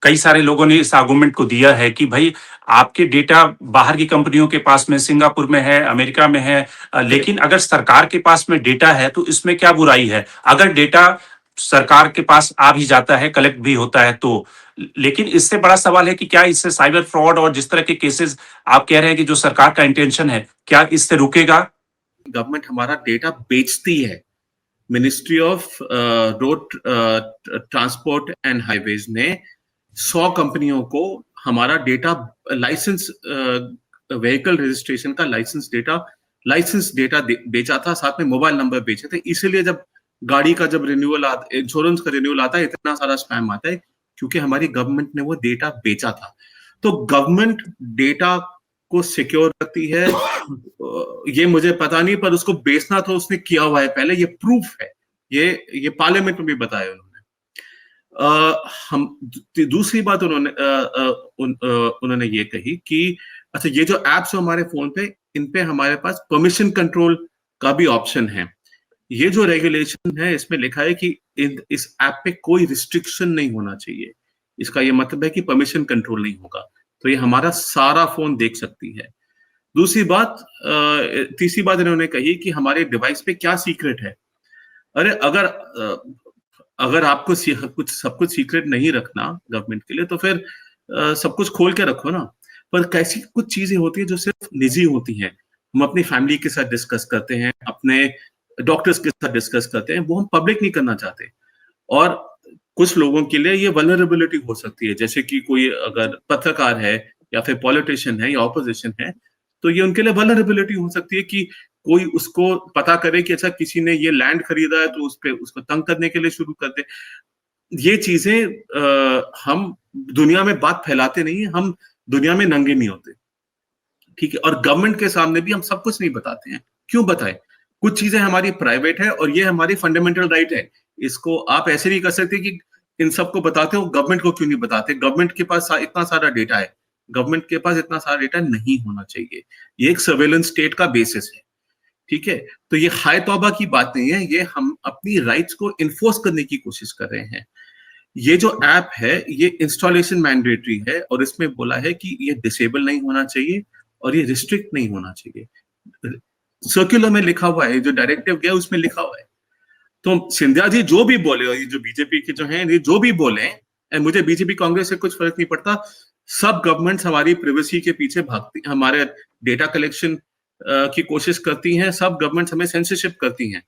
कई सारे लोगों ने इस आर्गुमेंट को दिया है कि भाई आपके डेटा बाहर की कंपनियों के पास में, सिंगापुर में है, अमेरिका में है, लेकिन अगर सरकार के पास में डेटा है तो इसमें क्या बुराई है? अगर डेटा सरकार के पास आ भी जाता है, कलेक्ट भी होता है तो। लेकिन इससे बड़ा सवाल है कि क्या इससे साइबर फ्रॉड और जिस तरह के केसेस आप कह रहे हैं कि जो सरकार का इंटेंशन है, क्या इससे रुकेगा? गवर्नमेंट हमारा डेटा बेचती है। Ministry of road transport and highways ने 100 कंपनियों को हमारा डेटा लाइसेंस, व्हीकल रजिस्ट्रेशन का लाइसेंस डेटा बेचा था, साथ में मोबाइल नंबर बेचे थे। इसीलिए जब गाड़ी का जब रिन्यूअल आता, इंश्योरेंस का रिन्यूअल आता है, इतना सारा स्पैम आता है, क्योंकि हमारी गवर्नमेंट ने वो डेटा बेचा था। तो गवर्नमेंट डेटा को सिक्योर रखती है, ये मुझे पता नहीं, पर उसको बेचना तो उसने किया हुआ है पहले, ये प्रूफ है, ये पार्लियामेंट में भी बताया उन्होंने। हम दूसरी बात उन्होंने ये कही कि अच्छा, ये जो एप्स है हमारे फोन पे, इन पे हमारे पास परमिशन कंट्रोल का भी ऑप्शन है। ये जो रेगुलेशन है इसमें लिखा है कि इस ऐप पे कोई रिस्ट्रिक्शन नहीं होना चाहिए। इसका ये मतलब है कि परमिशन कंट्रोल नहीं होगा, तो ये हमारा सारा फोन देख सकती है। दूसरी बात, तीसरी बात इन्होंने कही कि हमारे डिवाइस पे क्या सीक्रेट है। अरे अगर आपको सब कुछ सीक्रेट नहीं रखना गवर्नमेंट के लिए, तो फिर सब कुछ खोल के रखो ना। पर कैसी कुछ चीजें होती है जो सिर्फ निजी होती हैं, हम अपनी फैमिली के साथ डिस्कस करते हैं, अपने डॉक्टर्स के साथ डिस्कस करते हैं, वो हम पब्लिक नहीं करना चाहते। और कुछ लोगों के लिए ये वल्नरेबिलिटी हो सकती है, जैसे कि कोई अगर पत्रकार है या फिर पॉलिटिशियन है या ऑपोजिशन है, तो ये उनके लिए वल्नरेबिलिटी हो सकती है कि कोई उसको पता करे कि अच्छा किसी ने ये लैंड खरीदा है, तो उस पे उसको तंग करने के लिए शुरू कर दे। ये चीजें हम दुनिया में बात फैलाते नहीं है, हम दुनिया में नंगे नहीं होते, ठीक है। और गवर्नमेंट के सामने भी हम सब कुछ नहीं बताते हैं। क्यों बताएं? कुछ चीजें हमारी प्राइवेट है और ये हमारी फंडामेंटल राइट है। इसको आप ऐसे नहीं कर सकते कि इन सबको बताते हो, गवर्नमेंट को क्यों नहीं बताते? गवर्नमेंट के पास इतना सारा डेटा है, गवर्नमेंट के पास इतना सारा डेटा नहीं होना चाहिए। ये एक सर्वेलेंस स्टेट का बेसिस है, ठीक है। तो ये हाय तौबा की बात नहीं है, ये हम अपनी राइट्स को इन्फोर्स करने की कोशिश कर रहे हैं। ये जो ऐप है ये इंस्टॉलेशन मैंडेटरी है, और इसमें बोला है कि ये डिसेबल नहीं होना चाहिए और ये रिस्ट्रिक्ट नहीं होना चाहिए। सर्कुलर में लिखा हुआ है, जो डायरेक्टिव गया उसमें लिखा हुआ है। तो सिंधिया जी जो भी बोले, और ये जो बीजेपी के जो हैं ये जो भी बोले, मुझे बीजेपी कांग्रेस से कुछ फर्क नहीं पड़ता। सब गवर्नमेंट्स हमारी प्राइवेसी के पीछे भागती, हमारे डेटा कलेक्शन की कोशिश करती हैं, सब गवर्नमेंट्स हमें सेंसरशिप करती हैं।